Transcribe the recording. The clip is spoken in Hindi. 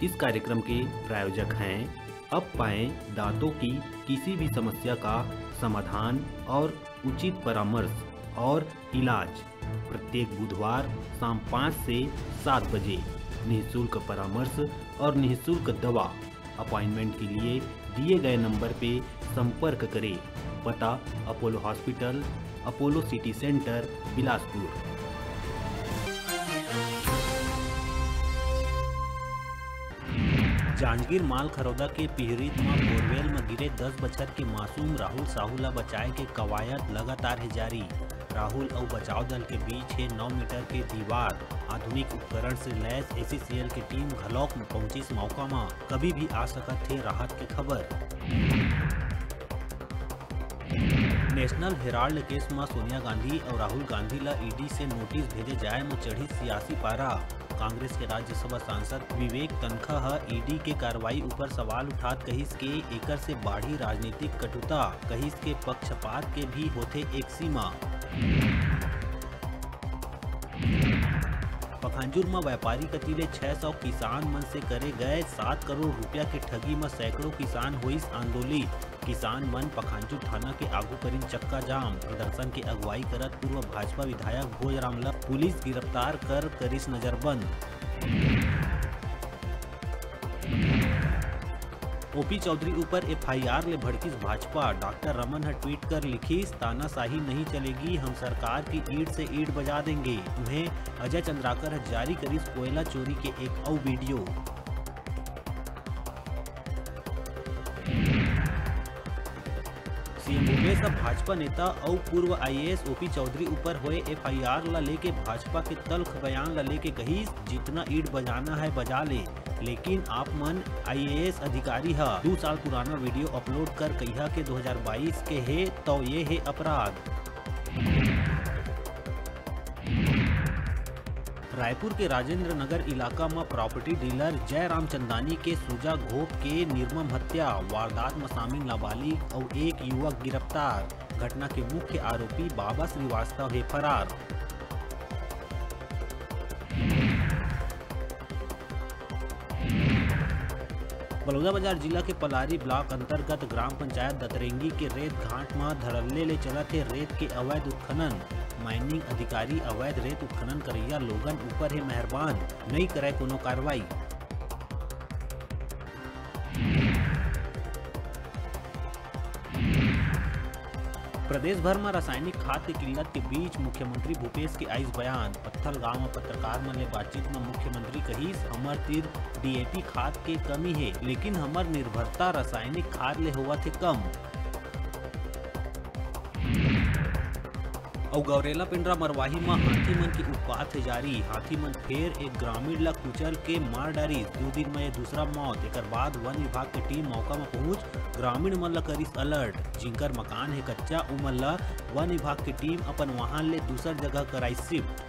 इस कार्यक्रम के प्रायोजक हैं अब पाएं दांतों की किसी भी समस्या का समाधान और उचित परामर्श और इलाज। प्रत्येक बुधवार शाम 5 से 7 बजे निःशुल्क परामर्श और निःशुल्क दवा। अपॉइंटमेंट के लिए दिए गए नंबर पे संपर्क करें। पता Apollo hospital, Apollo city centre, Bilaspur. Janjgir माल खरौदा के पिहरीत में बोरवेल में गिरे 10 बछर के मासूम राहुल साहू ला बचाए के कवायद लगातार है जारी। राहुल और बचाव दल के बीच है 9 मीटर के दीवार। आधुनिक उपकरण से लैस ACCL की टीम घलौक में पहुंची इस मौका में कभी भी आ सकत थे राहत की खबर। नेशनल हेराल्ड केस में सोनिया गांधी और राहुल गांधी ला ED से नोटिस भेजे जाए में चढ़ी सियासी पारा। कांग्रेस के राज्यसभा सांसद विवेक तनखा ED के कार्रवाई ऊपर सवाल उठात कहिस के एकर से बाढ़ी राजनीतिक कटुता। कहिस के पक्षपात के भी होते एक सीमा। पखांजूर में व्यापारी कतीले 600 किसान मन से करे गए 7 करोड़ रुपया के ठगी में सैकड़ों किसान हुई आंदोलित। किसान मन पखांजूर थाना के आगू करीन चक्का जाम। प्रदर्शन के अगुवाई करत पूर्व भाजपा विधायक भोजराम ला पुलिस गिरफ्तार कर करिस नजरबंद। OP चौधरी ऊपर FIR ले भड़किस भाजपा। डॉक्टर रमन है ट्वीट कर लिखिस, तानाशाही नहीं चलेगी, हम सरकार की ईंट से ईंट बजा देंगे। उन्हें अजय चंद्राकर है जारी करिस कोयला चोरी के एक और वीडियो। सीएम भूपेश भाजपा नेता और पूर्व IAS OP चौधरी ऊपर हुए FIR ला लेके भाजपा के तल्ख बयान ला लेके कहिस, जितना ईंट बजाना है बजा ले, लेकिन आप मन IAS अधिकारी है 2 साल पुराना वीडियो अपलोड कर कहिया के 2022 के है तो ये है अपराध। रायपुर के राजेंद्र नगर इलाका में प्रॉपर्टी डीलर जय रामचंदानी के सुजा घोप के निर्मम हत्या। वारदात में शामिल नाबालिग और एक युवक गिरफ्तार। घटना के मुख्य आरोपी बाबा श्रीवास्तव है फरार। बलौदाबाजार जिला के पलारी ब्लॉक अंतर्गत ग्राम पंचायत दतरेंगी के रेत घाट में धड़ल्ले ले चला थे रेत के अवैध उत्खनन। माइनिंग अधिकारी अवैध रेत उत्खनन करैया लोगन ऊपर है मेहरबान, नहीं करे कोनो कार्रवाई। प्रदेश भर में रासायनिक खाद की किल्लत के बीच मुख्यमंत्री भूपेश के आइस बयान। पत्थल गांव में पत्रकार मन ले बातचीत में मुख्यमंत्री कहिस, हमर तीर DAP खाद के कमी है, लेकिन हमर निर्भरता रासायनिक खाद ले होवत है कम। और गौरेला पिंडरा मरवाही में हाथी मन की उत्पात है जारी। हाथी मन फिर एक ग्रामीण ला कुचल के मार डारी। 2 दिन में दूसरा मौत। एक बाद वन विभाग की टीम मौका में पहुंच ग्रामीण मन ला करिस अलर्ट। जिनकर मकान है कच्चा उमन ला वन विभाग की टीम अपन वाहन ले दूसर जगह कराई शिफ्ट।